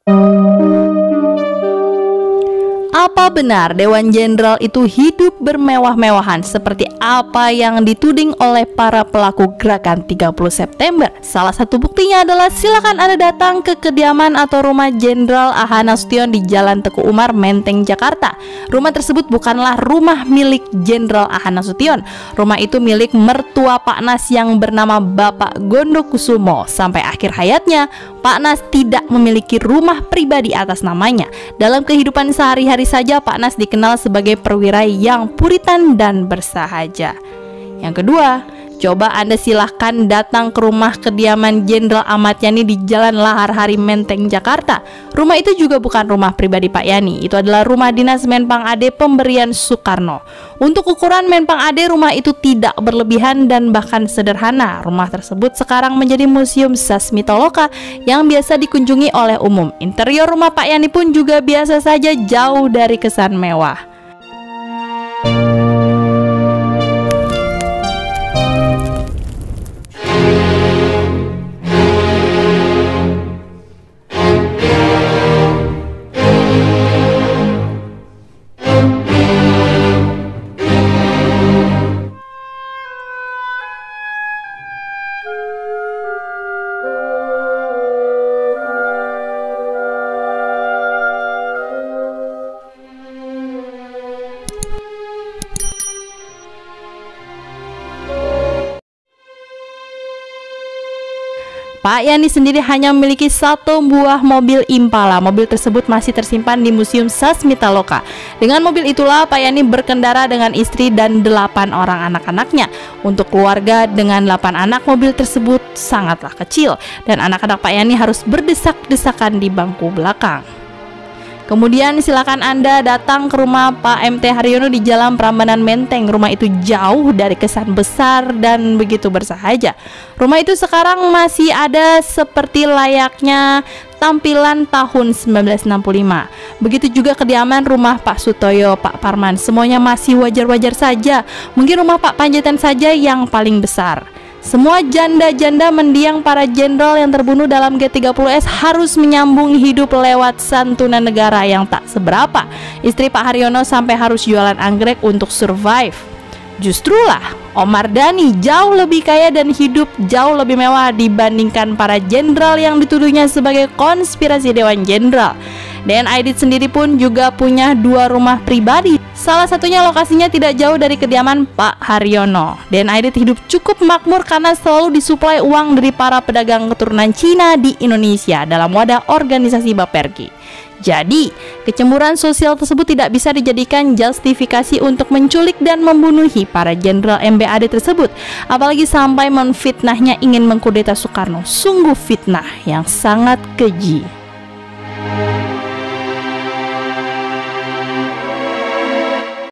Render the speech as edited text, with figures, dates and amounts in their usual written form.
Apa benar Dewan Jenderal itu hidup bermewah-mewahan seperti apa yang dituding oleh para pelaku gerakan 30 September? Salah satu buktinya adalah silakan Anda datang ke kediaman atau rumah Jenderal A.H. Nasution di Jalan Teguh Umar, Menteng, Jakarta. Rumah tersebut bukanlah rumah milik Jenderal A.H. Nasution. Rumah itu milik mertua Pak Nas yang bernama Bapak Gondokusumo. Sampai akhir hayatnya, Pak Nas tidak memiliki rumah pribadi atas namanya. Dalam kehidupan sehari-hari saja Pak Nas dikenal sebagai perwira yang puritan dan bersahaja. Yang kedua, coba Anda silahkan datang ke rumah kediaman Jenderal Ahmad Yani di Jalan Lahar Hari, Menteng, Jakarta. Rumah itu juga bukan rumah pribadi Pak Yani, itu adalah rumah dinas Menpang AD pemberian Soekarno. Untuk ukuran Menpang AD, rumah itu tidak berlebihan dan bahkan sederhana. Rumah tersebut sekarang menjadi Museum Sasmitaloka yang biasa dikunjungi oleh umum. Interior rumah Pak Yani pun juga biasa saja, jauh dari kesan mewah. Pak Yani sendiri hanya memiliki satu buah mobil Impala. Mobil tersebut masih tersimpan di Museum Sasmitaloka. Dengan mobil itulah Pak Yani berkendara dengan istri dan 8 orang anak-anaknya. Untuk keluarga dengan 8 anak, mobil tersebut sangatlah kecil dan anak-anak Pak Yani harus berdesak-desakan di bangku belakang. Kemudian silakan Anda datang ke rumah Pak MT Haryono di Jalan Prambanan, Menteng. Rumah itu jauh dari kesan besar dan begitu bersahaja. Rumah itu sekarang masih ada seperti layaknya tampilan tahun 1965. Begitu juga kediaman rumah Pak Sutoyo, Pak Parman. Semuanya masih wajar-wajar saja. Mungkin rumah Pak Panjaitan saja yang paling besar. Semua janda-janda mendiang para jenderal yang terbunuh dalam G30S harus menyambung hidup lewat santunan negara yang tak seberapa. Istri Pak Haryono sampai harus jualan anggrek untuk survive. Justrulah Om Mardhani jauh lebih kaya dan hidup jauh lebih mewah dibandingkan para jenderal yang dituduhnya sebagai konspirasi Dewan Jenderal. Dan Aidit sendiri pun juga punya 2 rumah pribadi. Salah satunya lokasinya tidak jauh dari kediaman Pak Haryono. Dan Aidit hidup cukup makmur karena selalu disuplai uang dari para pedagang keturunan Cina di Indonesia dalam wadah organisasi Bapergi. Jadi, kecemburuan sosial tersebut tidak bisa dijadikan justifikasi untuk menculik dan membunuhi para jenderal MBAD tersebut. Apalagi sampai memfitnahnya ingin mengkudeta Soekarno. Sungguh fitnah yang sangat keji.